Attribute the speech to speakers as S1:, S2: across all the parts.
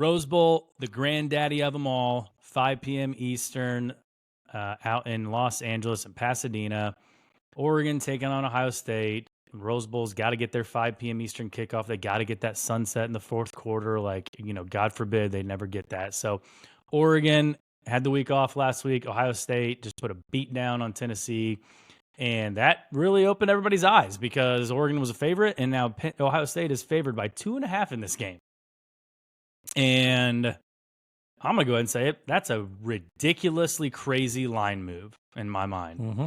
S1: Rose Bowl, the granddaddy of them all, 5 p.m. Eastern, out in Los Angeles and Pasadena. Oregon taking on Ohio State. Rose Bowl's got to get their 5 p.m. Eastern kickoff. They got to get that sunset in the fourth quarter. God forbid they never get that. So Oregon had the week off last week. Ohio State just put a beat down on Tennessee. And that really opened everybody's eyes because Oregon was a favorite, and now Ohio State is favored by 2.5 in this game. And I'm going to go ahead and say it. That's a ridiculously crazy line move in my mind.
S2: Mm-hmm.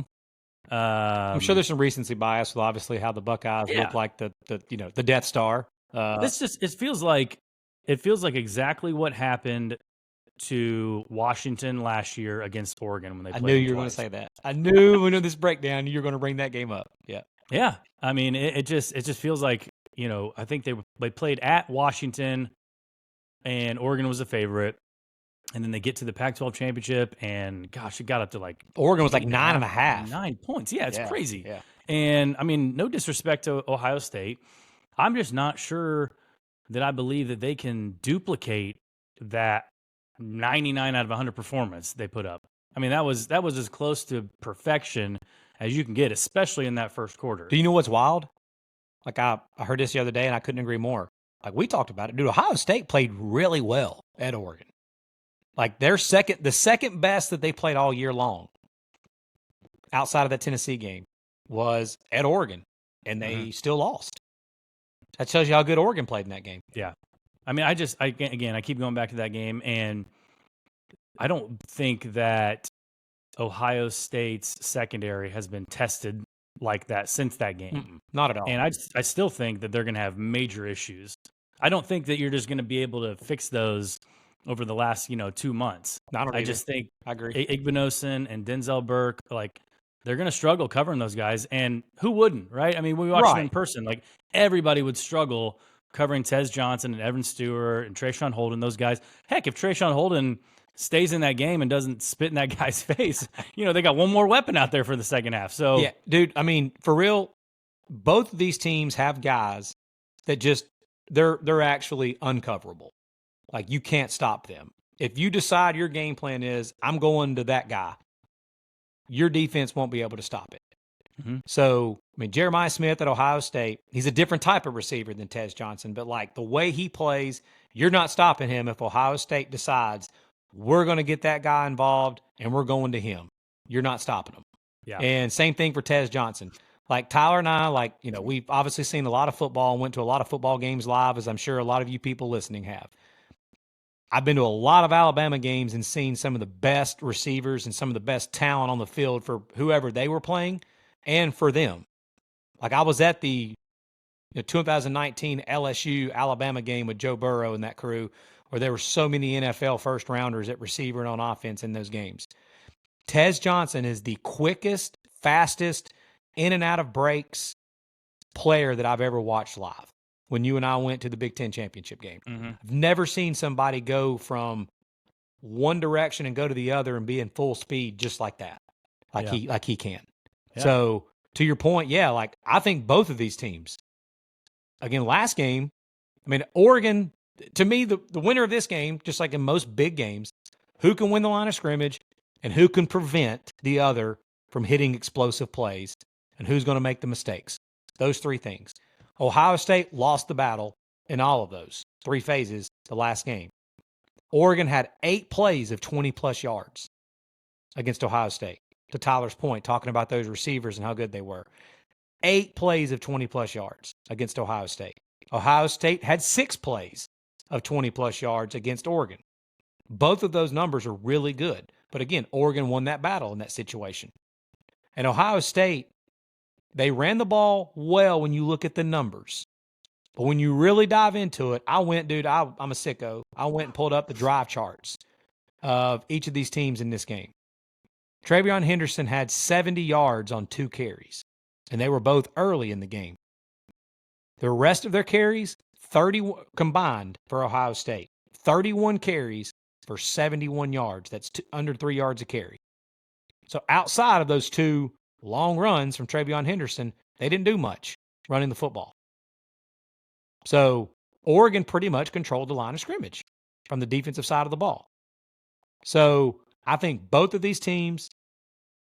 S2: I'm sure there's some recency bias with obviously how the Buckeyes look like the Death Star.
S1: It feels like exactly what happened to Washington last year against Oregon when they played.
S2: I knew you were going to say that. I knew when this breakdown you were going to bring that game up. Yeah.
S1: Yeah. I mean, it just feels like, I think they played at Washington and Oregon was a favorite. And then they get to the Pac-12 championship, and gosh, it got up to like
S2: Oregon was like 9.5.
S1: 9 points. Yeah, it's crazy.
S2: Yeah.
S1: And I mean, no disrespect to Ohio State, I'm just not sure that I believe that they can duplicate that 99 out of 100 performance they put up. I mean, that was as close to perfection as you can get, especially in that first quarter.
S2: Do you know what's wild? Like I heard this the other day, and I couldn't agree more. Like we talked about it, dude. Ohio State played really well at Oregon. Like the second best that they played all year long, outside of that Tennessee game, was at Oregon, and they still lost. That tells you how good Oregon played in that game.
S1: Yeah, I mean, I keep going back to that game, and I don't think that Ohio State's secondary has been tested like that since that game.
S2: Not at all.
S1: And I still think that they're going to have major issues. I don't think that you're just going to be able to fix those over the last 2 months. I just think
S2: I agree.
S1: Igbinosun and Denzel Burke, like they're going to struggle covering those guys. And who wouldn't, right? I mean, we watched them in person. Like everybody would struggle covering Tez Johnson and Evan Stewart and Trayshawn Holden, those guys. Heck, if Trayshawn Holden stays in that game and doesn't spit in that guy's face, they got one more weapon out there for the second half. So
S2: yeah, dude, I mean, for real, both of these teams have guys that just they're actually uncoverable. Like you can't stop them. If you decide your game plan is I'm going to that guy, your defense won't be able to stop it.
S1: Mm-hmm.
S2: So, I mean, Jeremiah Smith at Ohio State, he's a different type of receiver than Tez Johnson, but like the way he plays, you're not stopping him if Ohio State decides we're going to get that guy involved and we're going to him. You're not stopping him.
S1: Yeah.
S2: And same thing for Tez Johnson. Like Tyler and I, we've obviously seen a lot of football and went to a lot of football games live, as I'm sure a lot of you people listening have. I've been to a lot of Alabama games and seen some of the best receivers and some of the best talent on the field for whoever they were playing and for them. Like I was at the 2019 LSU Alabama game with Joe Burrow and that crew, where there were so many NFL first rounders at receiver and on offense in those games. Tez Johnson is the quickest, fastest, in and out of breaks player that I've ever watched live. When you and I went to the Big Ten championship game, I've never seen somebody go from one direction and go to the other and be in full speed just like that, he can. Yeah. So to your point, I think both of these teams. Again, last game, I mean, Oregon. To me, the winner of this game, just like in most big games, who can win the line of scrimmage and who can prevent the other from hitting explosive plays and who's going to make the mistakes. Those three things. Ohio State lost the battle in all of those three phases the last game. Oregon had 8 plays of 20-plus yards against Ohio State. To Tyler's point, talking about those receivers and how good they were. 8 plays of 20-plus yards against Ohio State. Ohio State had 6 plays of 20-plus yards against Oregon. Both of those numbers are really good. But again, Oregon won that battle in that situation. And Ohio State, they ran the ball well when you look at the numbers. But when you really dive into it, I'm a sicko. I went and pulled up the drive charts of each of these teams in this game. Travion Henderson had 70 yards on 2 carries, and they were both early in the game. The rest of their carries, 30 combined for Ohio State. 31 carries for 71 yards. That's under 3 yards a carry. So outside of those 2 long runs from Travion Henderson, they didn't do much running the football. So Oregon pretty much controlled the line of scrimmage. from the defensive side of the ball. So I think both of these teams,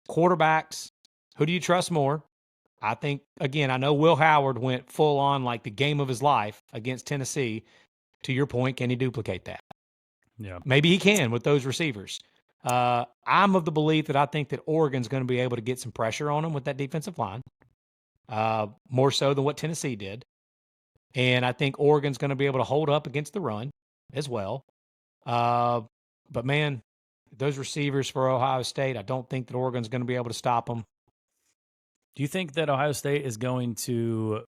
S2: quarterbacks, who do you trust more? I think, again, I know Will Howard went full on like the game of his life against Tennessee. To your point, can he duplicate that?
S1: Yeah.
S2: Maybe he can with those receivers. I'm of the belief that I think that Oregon's going to be able to get some pressure on them with that defensive line, more so than what Tennessee did. And I think Oregon's going to be able to hold up against the run as well. But, man, those receivers for Ohio State, I don't think that Oregon's going to be able to stop them.
S1: Do you think that Ohio State is going to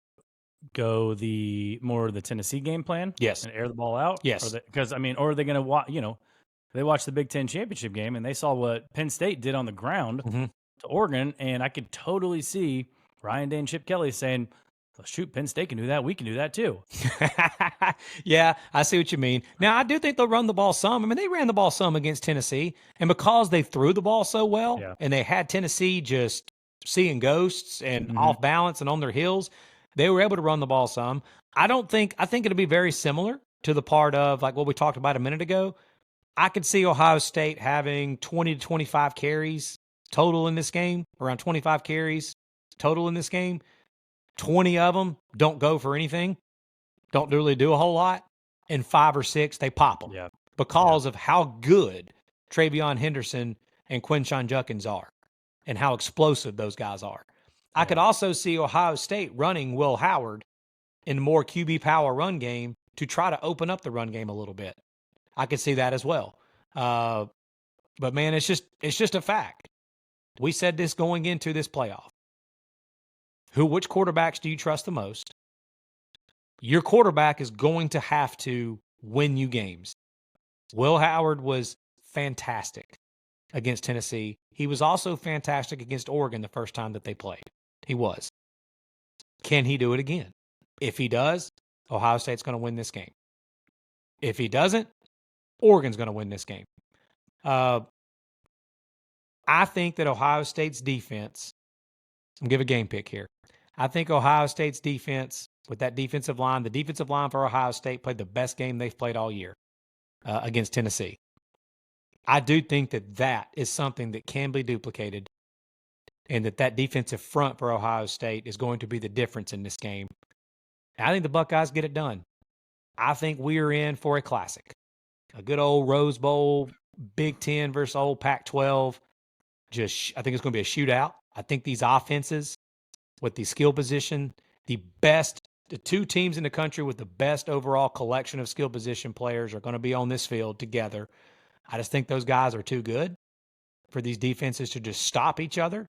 S1: go the Tennessee game plan?
S2: Yes.
S1: And air the ball out?
S2: Yes.
S1: Because, or are they going to watch, they watched the Big Ten championship game and they saw what Penn State did on the ground to Oregon. And I could totally see Ryan Day and Chip Kelly saying, well, shoot, Penn State can do that. We can do that too.
S2: Yeah, I see what you mean. Now, I do think they'll run the ball some. I mean, they ran the ball some against Tennessee. And because they threw the ball so well and they had Tennessee just seeing ghosts and off balance and on their heels, they were able to run the ball some. I think it'll be very similar to the part of like what we talked about a minute ago. I could see Ohio State having 20 to 25 carries total in this game, around 25 carries total in this game. 20 of them don't go for anything, don't really do a whole lot, and 5 or 6, they pop them because of how good Travion Henderson and Quinshon Judkins are and how explosive those guys are. I could also see Ohio State running Will Howard in a more QB power run game to try to open up the run game a little bit. I could see that as well. But, man, it's just a fact. We said this going into this playoff. Which quarterbacks do you trust the most? Your quarterback is going to have to win you games. Will Howard was fantastic against Tennessee. He was also fantastic against Oregon the first time that they played. He was. Can he do it again? If he does, Ohio State's going to win this game. If he doesn't, Oregon's going to win this game. I think that Ohio State's defense, I'm going to give a game pick here. I think Ohio State's defense, with that defensive line, the defensive line for Ohio State played the best game they've played all year against Tennessee. I do think that is something that can be duplicated and that defensive front for Ohio State is going to be the difference in this game. I think the Buckeyes get it done. I think we are in for a classic. A good old Rose Bowl, Big Ten versus old Pac-12. I think it's going to be a shootout. I think these offenses with the skill position, the two teams in the country with the best overall collection of skill position players are going to be on this field together. I just think those guys are too good for these defenses to just stop each other.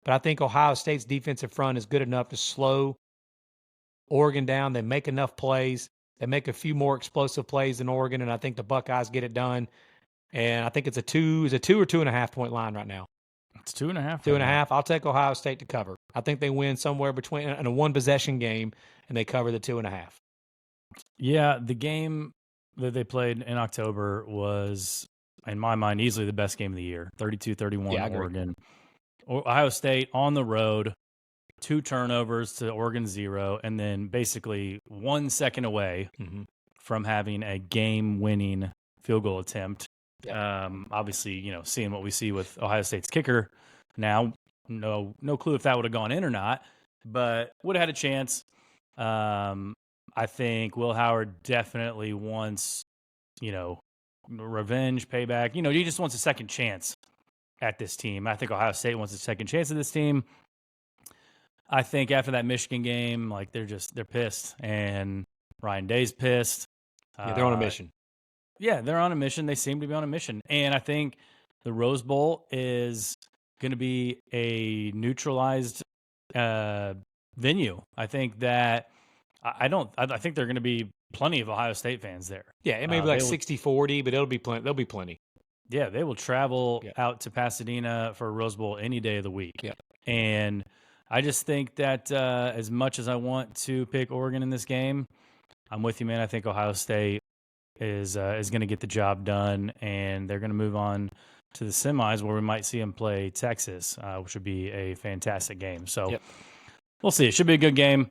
S2: But I think Ohio State's defensive front is good enough to slow Oregon down. They make enough plays. They make a few more explosive plays than Oregon, and I think the Buckeyes get it done. And I think it's a 2 or 2.5 point line right now.
S1: It's 2.5.
S2: 2.5. I'll take Ohio State to cover. I think they win somewhere between in a one possession game, and they cover the 2.5.
S1: Yeah, the game that they played in October was, in my mind, easily the best game of the year. 32-31 Oregon. Ohio State on the road, 2 turnovers to Oregon 0, and then basically 1 second away from having a game-winning field goal attempt. Obviously, seeing what we see with Ohio State's kicker now, no clue if that would have gone in or not, but would have had a chance. I think Will Howard definitely wants, revenge, payback. He just wants a second chance at this team. I think Ohio State wants a second chance at this team. I think after that Michigan game, they're pissed, and Ryan Day's pissed.
S2: Yeah, they're on a mission.
S1: Yeah, they're on a mission. They seem to be on a mission. And I think the Rose Bowl is going to be a neutralized venue. I think that I think there are going to be plenty of Ohio State fans there.
S2: Yeah, it may be 60-40, but there'll be plenty.
S1: Yeah, they will travel out to Pasadena for a Rose Bowl any day of the week.
S2: Yeah.
S1: And I just think that as much as I want to pick Oregon in this game, I'm with you, man. I think Ohio State is going to get the job done, and they're going to move on to the semis where we might see them play Texas, which would be a fantastic game. So we'll see. It should be a good game.